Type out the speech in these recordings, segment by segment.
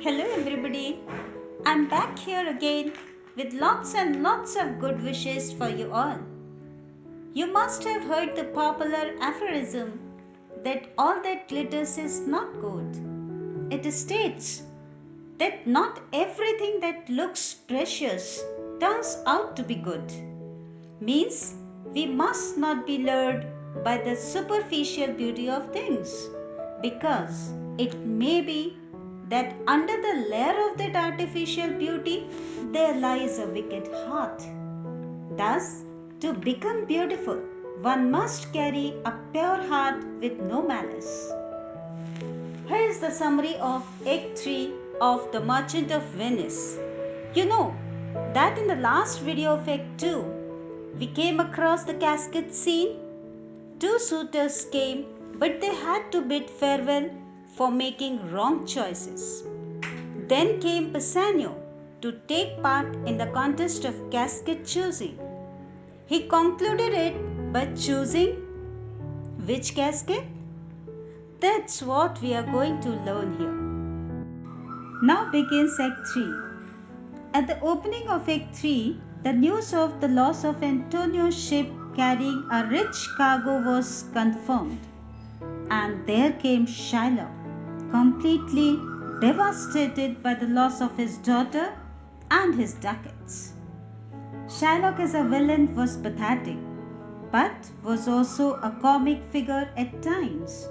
Hello everybody, I'm back here again with lots and lots of good wishes for you all. You must have heard the popular aphorism that all that glitters is not gold. It states that not everything that looks precious turns out to be good. Means we must not be lured by the superficial beauty of things because it may be that under the layer of that artificial beauty there lies a wicked heart. Thus, to become beautiful, one must carry a pure heart with no malice. Here is the summary of Act 3 of The Merchant of Venice. You know that in the last video of Act 2, we came across the casket scene. Two suitors came, but they had to bid farewell for making wrong choices. Then came Bassanio to take part in the contest of casket choosing. He concluded it by choosing which casket? That's what we are going to learn here. Now begins Act 3. At the opening of Act 3, the news of the loss of Antonio's ship carrying a rich cargo was confirmed. And there came Shylock, completely devastated by the loss of his daughter and his ducats. Shylock as a villain was pathetic, but was also a comic figure at times.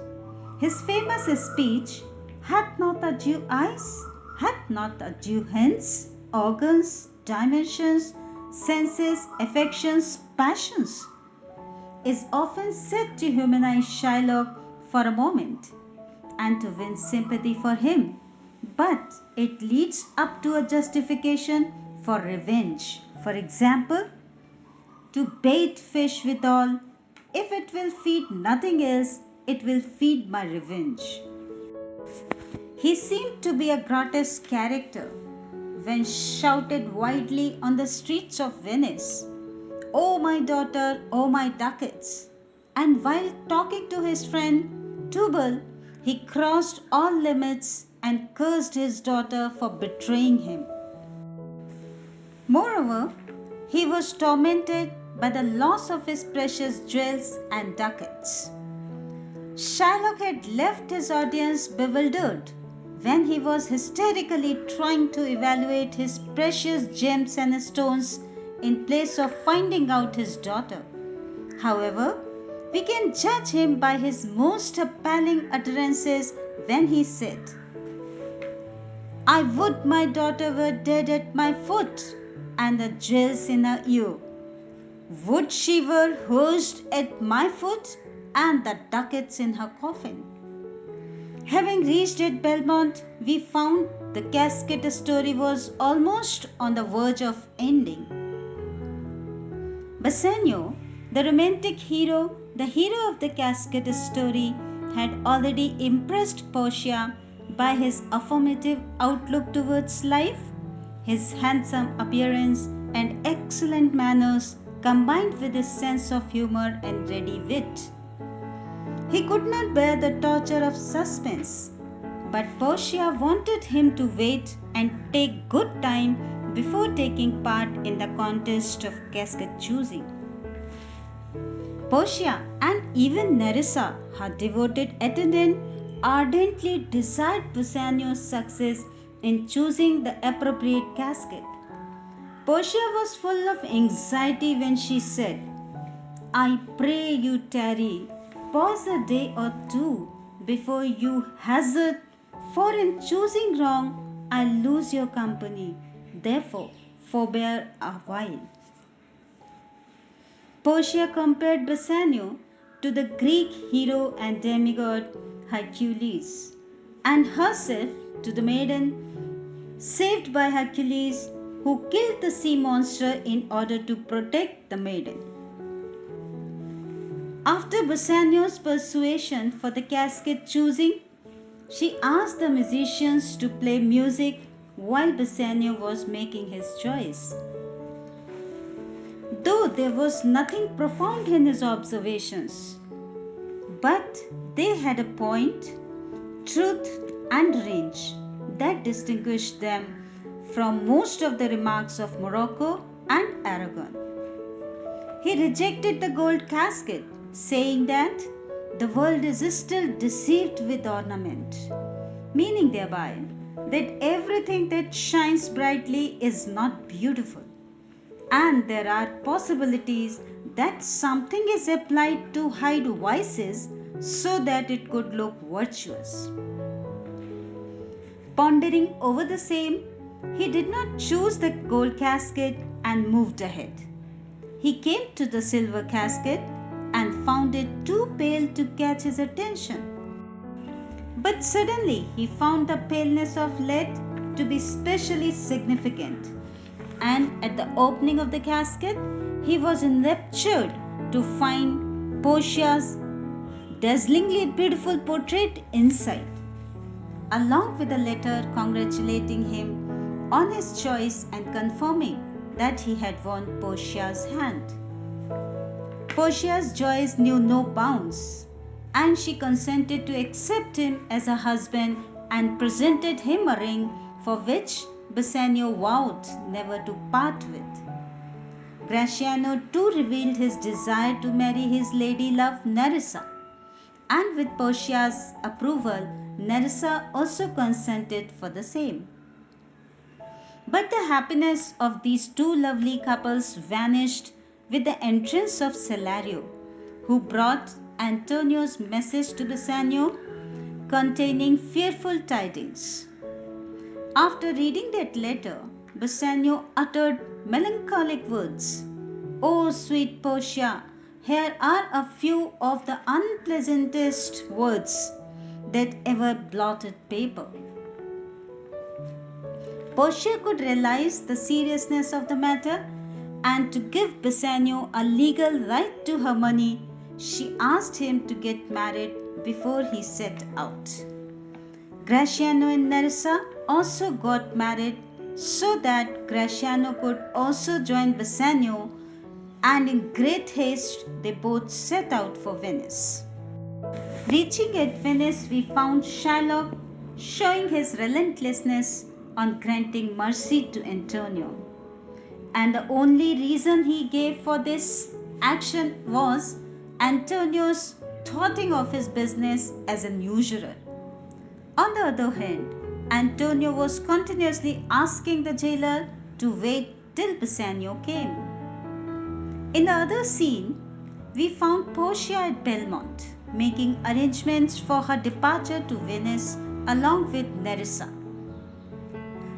His famous speech, "Hath not a Jew eyes? Hath not a Jew hands, organs, dimensions, senses, affections, passions?" is often said to humanize Shylock for a moment and to win sympathy for him, but it leads up to a justification for revenge. For example, to bait fish withal, if it will feed nothing else, it will feed my revenge. He seemed to be a grotesque character when shouted widely on the streets of Venice, "Oh my daughter, oh my ducats." And while talking to his friend Tubal, he crossed all limits and cursed his daughter for betraying him. Moreover, he was tormented by the loss of his precious jewels and ducats. Shylock had left his audience bewildered when he was hysterically trying to evaluate his precious gems and stones in place of finding out his daughter. However, we can judge him by his most appalling utterances when he said, "I would my daughter were dead at my foot, and the jewels in her ear. Would she were housed at my foot, and the ducats in her coffin." Having reached at Belmont, we found the casket story was almost on the verge of ending. Bassanio, the romantic hero, the hero of the casket story, had already impressed Portia by his affirmative outlook towards life, his handsome appearance and excellent manners combined with his sense of humor and ready wit. He could not bear the torture of suspense, but Portia wanted him to wait and take good time before taking part in the contest of casket choosing. Portia and even Nerissa, her devoted attendant, ardently desired Bassanio's success in choosing the appropriate casket. Portia was full of anxiety when she said, "I pray you tarry, pause a day or two before you hazard, for in choosing wrong I lose your company, therefore forbear a while." Portia compared Bassanio to the Greek hero and demigod Hercules, and herself to the maiden saved by Hercules, who killed the sea monster in order to protect the maiden. After Bassanio's persuasion for the casket choosing, she asked the musicians to play music while Bassanio was making his choice. Though there was nothing profound in his observations, but they had a point, truth, and range. that distinguished them from most of the remarks of Morocco and Aragon. He rejected the gold casket, saying that the world is still deceived with ornament, meaning thereby that everything that shines brightly is not beautiful, and there are possibilities that something is applied to hide vices so that it could look virtuous. Pondering over the same, he did not choose the gold casket and moved ahead. He came to the silver casket and found it too pale to catch his attention. But suddenly he found the paleness of lead to be specially significant, and at the opening of the casket, he was enraptured to find Portia's dazzlingly beautiful portrait inside, along with a letter congratulating him on his choice and confirming that he had won Portia's hand. Portia's joys knew no bounds, and she consented to accept him as a husband and presented him a ring for which Bassanio vowed never to part with. Gratiano too revealed his desire to marry his lady love Nerissa, and with Portia's approval, Nerissa also consented for the same. But the happiness of these two lovely couples vanished with the entrance of Salario, who brought Antonio's message to Bassanio containing fearful tidings. After reading that letter, Bassanio uttered melancholic words. "Oh, sweet Portia, here are a few of the unpleasantest words that ever blotted paper." Portia could realize the seriousness of the matter, and to give Bassanio a legal right to her money, she asked him to get married before he set out. Gratiano and Nerissa also got married so that Gratiano could also join Bassanio, and in great haste they both set out for Venice. Reaching at Venice, we found Shylock showing his relentlessness on granting mercy to Antonio, and the only reason he gave for this action was Antonio's thwarting of his business as an usurer. On the other hand, Antonio was continuously asking the jailer to wait till Bassanio came. In the other scene, we found Portia at Belmont, making arrangements for her departure to Venice along with Nerissa.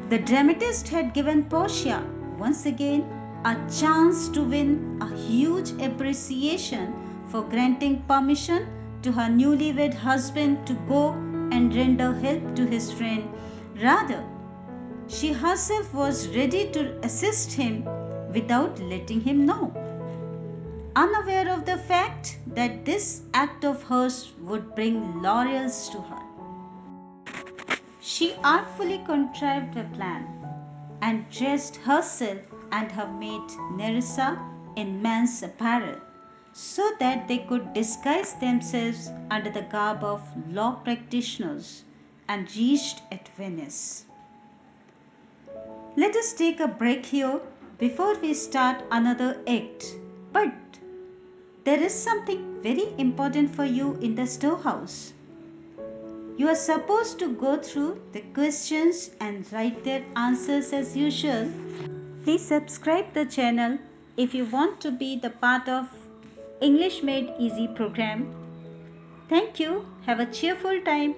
The dramatist had given Portia, once again, a chance to win a huge appreciation for granting permission to her newlywed husband to go and render help to his friend. Rather, she herself was ready to assist him without letting him know, unaware of the fact that this act of hers would bring laurels to her. She artfully contrived a plan and dressed herself and her maid Nerissa in man's apparel, so that they could disguise themselves under the garb of law practitioners, and reached at Venice. Let us take a break here before we start another act. But there is something very important for you in the storehouse. You are supposed to go through the questions and write their answers as usual. Please subscribe the channel if you want to be the part of English Made Easy program. Thank you. Have a cheerful time.